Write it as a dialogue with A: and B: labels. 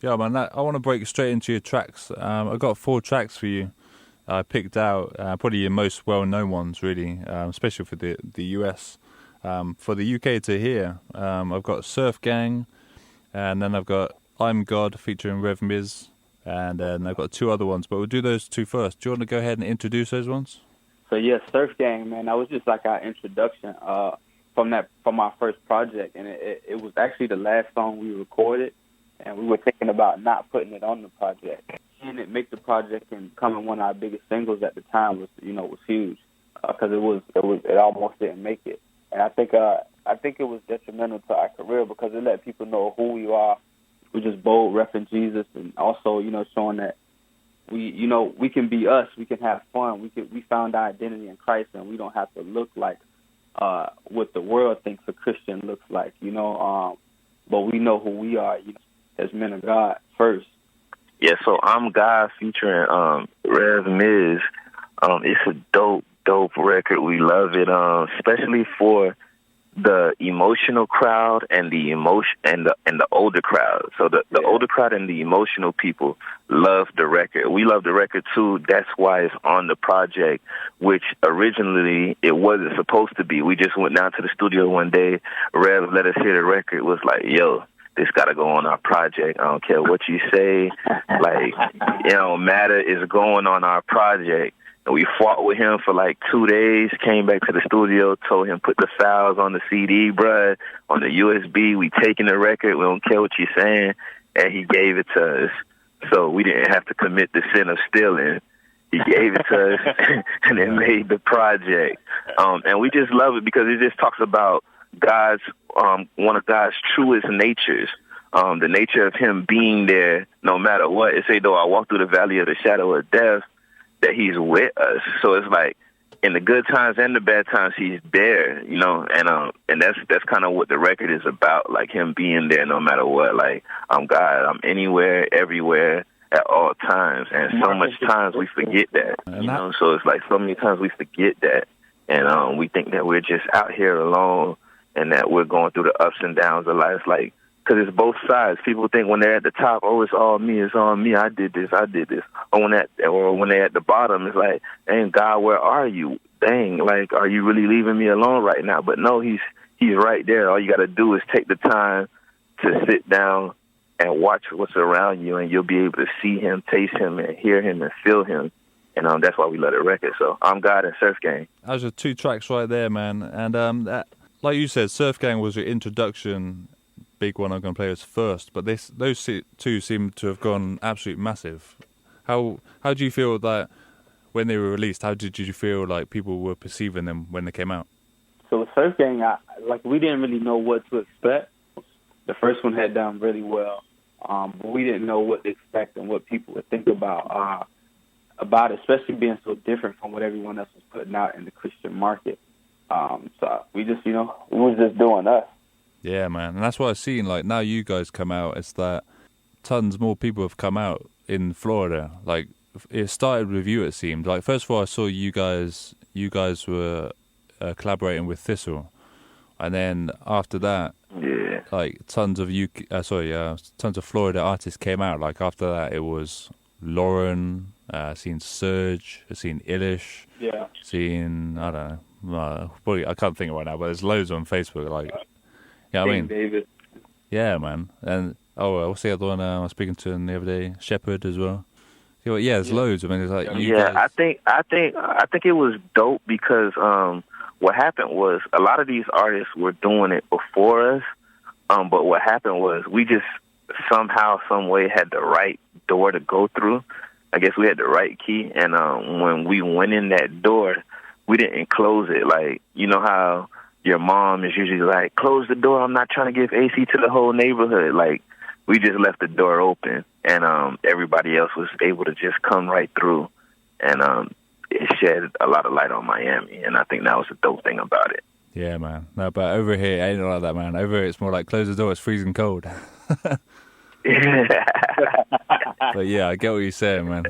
A: Yeah, man, I want to break straight into your tracks. I've got 4 tracks for you. I picked out probably your most well-known ones, really, especially for the US. For the UK to hear, I've got Surf Gang, and then I've got I'm God featuring Rev Miz, and then I've got 2 other ones, but we'll do those 2 first. Do you want to go ahead and introduce those ones?
B: So yeah, Surf Gang, man, that was just like our introduction from our first project, and it was actually the last song we recorded, and we were thinking about not putting it on the project. And it make the project and becoming one of our biggest singles at the time was huge because it almost didn't make it, and I think it was detrimental to our career because it let people know who we are. We're just bold, repping Jesus, and also showing that we can be us. We can have fun. We found our identity in Christ, and we don't have to look like what the world thinks a Christian looks like. But we know who we are as men of God first.
C: Yeah, so I'm God featuring Rev Miz. It's a dope record. We love it, especially for the emotional crowd and the older crowd. So the older crowd and the emotional people love the record. We love the record too. That's why it's on the project, which originally it wasn't supposed to be. We just went down to the studio one day. Rev let us hear the record. It was like, yo, this got to go on our project. I don't care what you say. Like, it don't matter. It's going on our project. And we fought with him for like 2 days, came back to the studio, told him put the files on the CD, bruh, on the USB. We taking the record. We don't care what you're saying. And he gave it to us. So we didn't have to commit the sin of stealing. He gave it to us and then made the project. And we just love it because it just talks about God's one of God's truest natures, the nature of him being there no matter what. It say, though I walk through the valley of the shadow of death, that he's with us. So it's like in the good times and the bad times, he's there, and that's kind of what the record is about, like him being there no matter what. Like, I'm God, I'm anywhere, everywhere, at all times. And so much times we forget that, so it's like so many times we forget that. And we think that we're just out here alone and that we're going through the ups and downs of life, like, because it's both sides. People think when they're at the top, oh, it's all me, I did this. Or when they're at the bottom, it's like, dang, God, where are you? Dang, like, are you really leaving me alone right now? But no, he's right there. All you got to do is take the time to sit down and watch what's around you, and you'll be able to see him, taste him, and hear him, and feel him. And that's why we love the record. So I'm God and Surf Gang.
A: Those are 2 tracks right there, man. And like you said, Surf Gang was your introduction. Big one I'm going to play was first, but those 2 seem to have gone absolutely massive. How do you feel that when they were released? How did you feel like people were perceiving them when they came out?
B: So with Surf Gang, we didn't really know what to expect. The first one had done really well, but we didn't know what to expect and what people would think about it, especially being so different from what everyone else was putting out in the Christian market. So we just, we was just doing us.
A: Yeah, man. And that's what I've seen. Like, now you guys come out, it's that tons more people have come out in Florida. Like, it started with you, it seemed. Like, first of all, I saw you guys were collaborating with Thistle. And then after that, like, tons of Florida artists came out. Like, after that, it was Lauren, seen Surge, seen Illish, seen, I don't know, I can't think right now, but there's loads on Facebook, like... Yeah, I mean,
B: David.
A: Yeah, man. And what's the other one I was speaking to the other day? Shepherd as well. Yeah, there's loads. I mean, it's like guys...
C: I think it was dope because what happened was a lot of these artists were doing it before us. But what happened was we just somehow, some way had the right door to go through. I guess we had the right key, and when we went in that door, we didn't close it. Like, you know how your mom is usually like, close the door, I'm not trying to give AC to the whole neighborhood. Like, we just left the door open, and everybody else was able to just come right through. And it shed a lot of light on Miami, and I think that was the dope thing about it.
A: Yeah, man. No, but over here, it ain't like that, man. Over here, it's more like, close the door, it's freezing cold. But yeah, I get what you're saying, man.